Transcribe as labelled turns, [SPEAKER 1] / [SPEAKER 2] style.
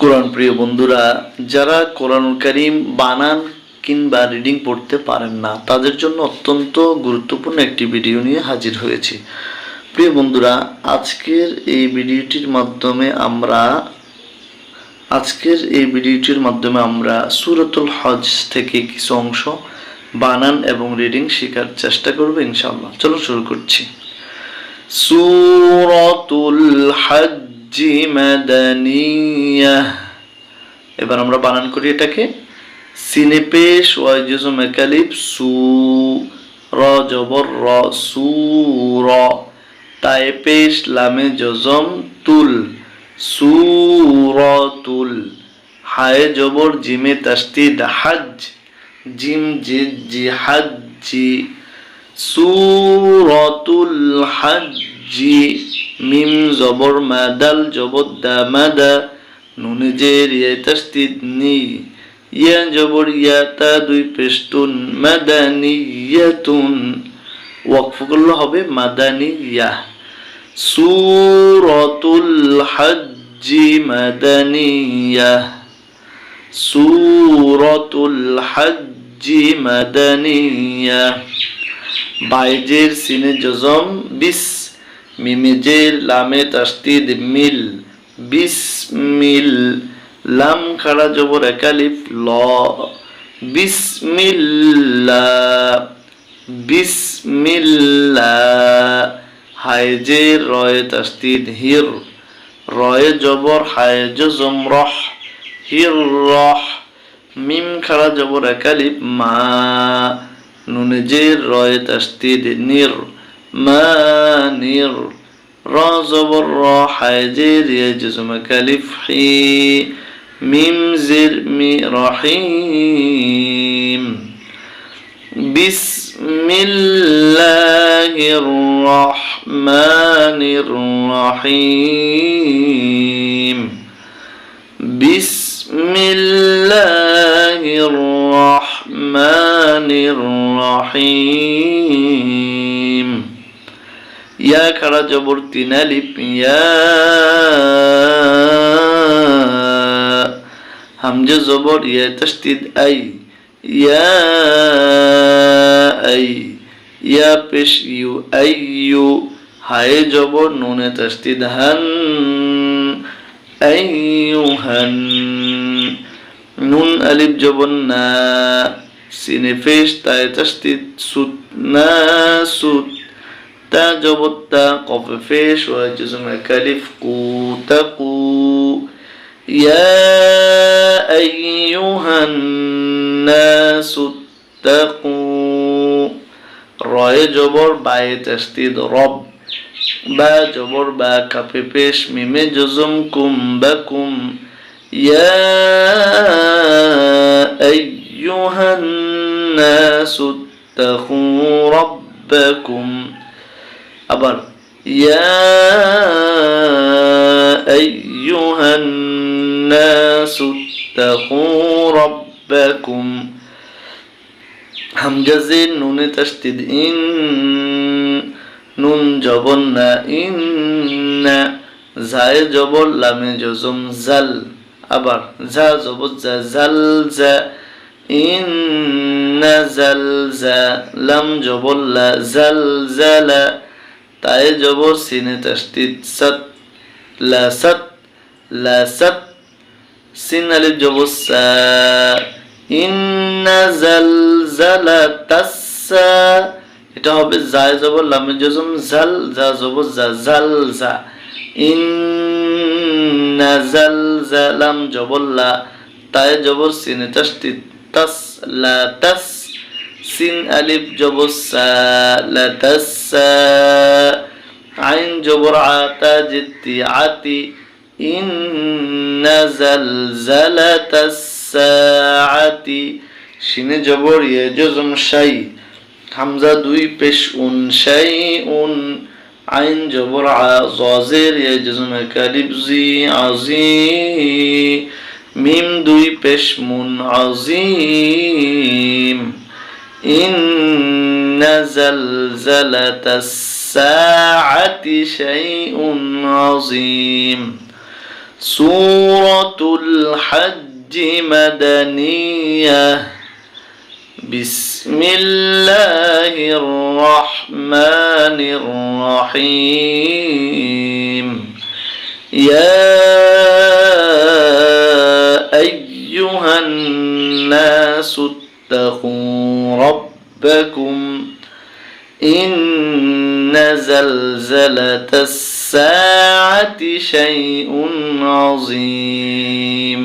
[SPEAKER 1] কোরআন প্রিয় বন্ধুরা, যারা কোরআনুল কারীম বানান কিংবা রিডিং পড়তে পারেন না, তাদের জন্য অত্যন্ত গুরুত্বপূর্ণ একটি ভিডিও নিয়ে হাজির হয়েছি। প্রিয় বন্ধুরা, আজকের এই ভিডিওটির মাধ্যমে আমরা সূরাতুল হজ থেকে কিছু অংশ বানান এবং রিডিং শেখার চেষ্টা করব ইনশাআল্লাহ। চলো শুরু করছি। সূরাতুল হজ মাদানিয়াহ। এবার আমরা বানান করি এটাকে। সিনে পেশ ওয়াই জজম একালিফ সু, র জবর র সূর, তায়ে পেশ লামে জজম তুল সূরাতুল, হায়ে জবর জিমে তাসদীদ হজ, জিম জিদ জি হজ্জি, সূরাতুল হজ্জি, মিম জবর মাদাল জবর দা মাদা, নুনে জের ইয়া তাসদীদ নি, ইয়া জবর ইয়া তা দুই পেশতুন মাদানিয়াতুন, ওয়াকফ করলে হবে মাদানিয়া। সূরাতুল হজ্জি মাদানিয়া, সূরাতুল হজ্জি মাদানিয়া। বাইজের সিনে জজম বিস, মিমে জের লামে তাসদীদ মিল, বিসমিল, লাম খাড়া জবর একালিফ ল, বিসমিল্লাহ, বিসমিল্লাহ, হায়ে জের রয়ে তাসদীদ হির, রয়ে জবর হায়ে জজম রহ, হির রহ, মিম খাড়া জবর একালিফ মা, নুনে জের রয়ে তাসদীদ নির, মানির, র জবর র হায়ে জের ইয়া জজম একালিফ হি, মিম জের মি রহিম। বিসমিল্লাহির রহমানির রহিম, বিসমিল্লাহির রহমানির রহিম। ইয়া খাড়া জবর তিন আলিফ ইয়া, হামজা জবর ইয়া তাসদীদ আই, ইয়া আই, ইয়া পেশ ইউ আইয়ু, হায়ে জবর নুনে তাসদীদ হান, আইয়ুহান, নুন আলিফ জবর না, সিনে পেশ তায়ে তাসদীদ সুত নাসুত, তা জবর তা, কফ পেশ ওয়া জজম একালিফ কু তাকু, ইয়া আইয়ুহান নাসু তাকু, রয়ে জবর বায়ে তাসদীদ রব, বা জবর বা কাফে পেশ মিমে জজম কুম বাকুম, ইয়া আইয়ুহান নাসু তাকু রাব্বাকুম। আবার ইয়া আইয়ুহান নাসু তাকু রাব্বাকুম। হামজা জের নুনে তাসদীদ ইন, নুন জবর না ইন্না, জায়ে জবর লামে জজম জাল, আবার জা জবর জা জাল জা, ইন্না জাল জা, লাম জবর লা জাল জালা, তায়ে জবর সিনে তাসদীদ সাত, লা সাত, লা সাত, সিন আলিফ জবর সা, ইন্না জালজালাতাসসা, এটা হবে জায়ে জবর লামে জজম জাল, জা জবর জা জাল জা, ইন্না জালজালাম জবর লা, তায়ে জবর সিনে তাসদীদ তাস, লা তাস, সিন আলিফ জবর সা, লা তাসসা, আইন জবর আতা জিতি আতি, ইন্না জালজালাতাস সাআতি, শিনে জবর ইয়া জজম শাই, হামজা দুই পেশ উন শাই উন, আইন জবর আ জাজের ইয়া জজম একালিফ জি আজি, মিম দুই পেশ মুন আজিম, ইন্না জালজালাতাস সাআতি শাইউন আযীম। سورة الحج مدنية بسم الله الرحمن الرحيم يا أيها الناس اتقوا ربكم إن زلزلة الساعة شيء عظيم